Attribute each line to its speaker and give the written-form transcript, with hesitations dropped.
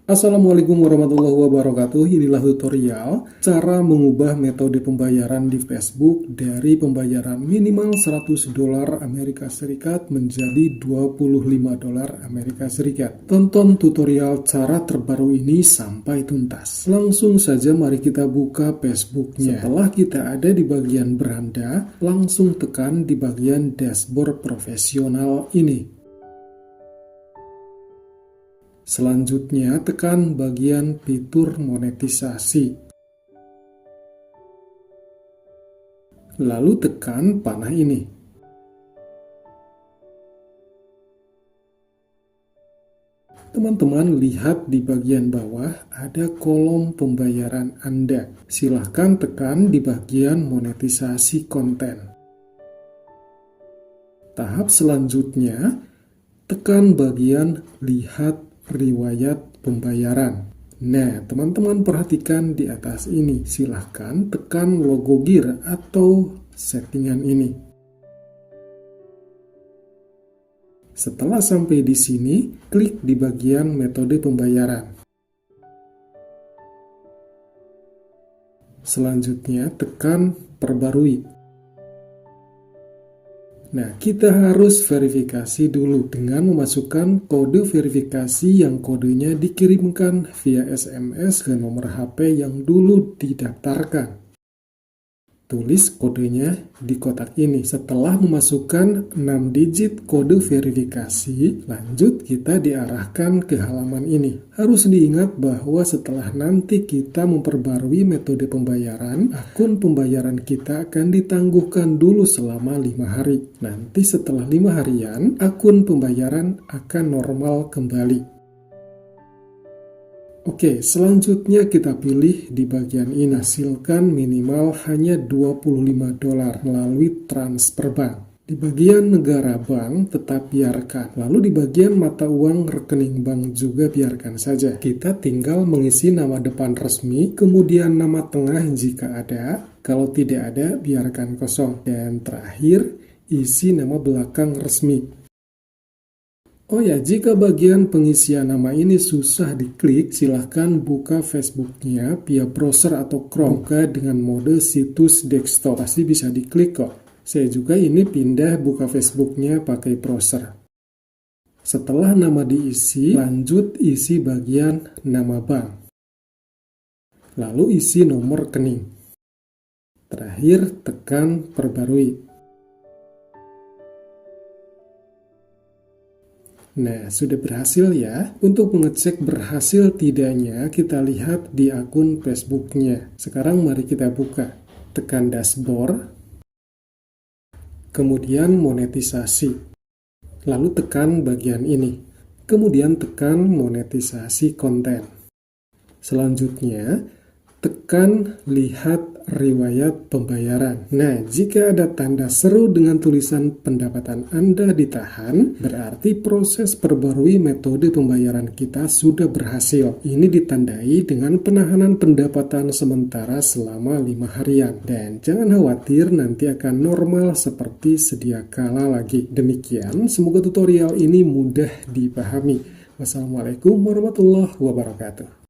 Speaker 1: Assalamualaikum warahmatullahi wabarakatuh. Inilah tutorial cara mengubah metode pembayaran di Facebook dari pembayaran minimal $100 Amerika Serikat menjadi $25 Amerika Serikat. Tonton tutorial cara terbaru ini sampai tuntas. Langsung saja mari kita buka Facebooknya. Setelah kita ada di bagian beranda, langsung tekan di bagian dashboard profesional ini. Selanjutnya, tekan bagian fitur monetisasi. Lalu tekan panah ini. Teman-teman lihat di bagian bawah ada kolom pembayaran Anda. Silahkan tekan di bagian monetisasi konten. Tahap selanjutnya, tekan bagian lihat riwayat pembayaran. Nah, teman-teman perhatikan di atas ini. Silahkan tekan logo gear atau settingan ini. Setelah sampai di sini, klik di bagian metode pembayaran. Selanjutnya, tekan perbarui. Nah, kita harus verifikasi dulu dengan memasukkan kode verifikasi yang kodenya dikirimkan via SMS ke nomor HP yang dulu didaftarkan. Tulis kodenya di kotak ini. Setelah memasukkan 6 digit kode verifikasi, lanjut kita diarahkan ke halaman ini. Harus diingat bahwa setelah nanti kita memperbarui metode pembayaran, akun pembayaran kita akan ditangguhkan dulu selama 5 hari. Nanti setelah 5 harian, akun pembayaran akan normal kembali. Oke, selanjutnya kita pilih di bagian ini. Hasilkan minimal hanya $25 melalui transfer bank. Di bagian negara bank tetap biarkan. Lalu di bagian mata uang rekening bank juga biarkan saja. Kita tinggal mengisi nama depan resmi, kemudian nama tengah jika ada. Kalau tidak ada, biarkan kosong. Dan terakhir, isi nama belakang resmi. Oh ya, jika bagian pengisian nama ini susah diklik, silahkan buka Facebooknya via browser atau Chrome. Buka dengan mode situs desktop, pasti bisa diklik kok. Saya juga ini pindah buka Facebooknya pakai browser. Setelah nama diisi, lanjut isi bagian nama bank. Lalu isi nomor rekening. Terakhir, tekan perbarui. Nah, sudah berhasil ya. Untuk mengecek berhasil tidaknya, kita lihat di akun Facebooknya. Sekarang mari kita buka. Tekan dashboard. Kemudian monetisasi. Lalu tekan bagian ini. Kemudian tekan monetisasi konten. Selanjutnya, tekan lihat riwayat pembayaran. Nah, jika ada tanda seru dengan tulisan pendapatan Anda ditahan, berarti proses perbarui metode pembayaran kita sudah berhasil. Ini ditandai dengan penahanan pendapatan sementara selama 5 harian. Dan jangan khawatir, nanti akan normal seperti sedia kala lagi. Demikian, semoga tutorial ini mudah dipahami. Wassalamualaikum warahmatullahi wabarakatuh.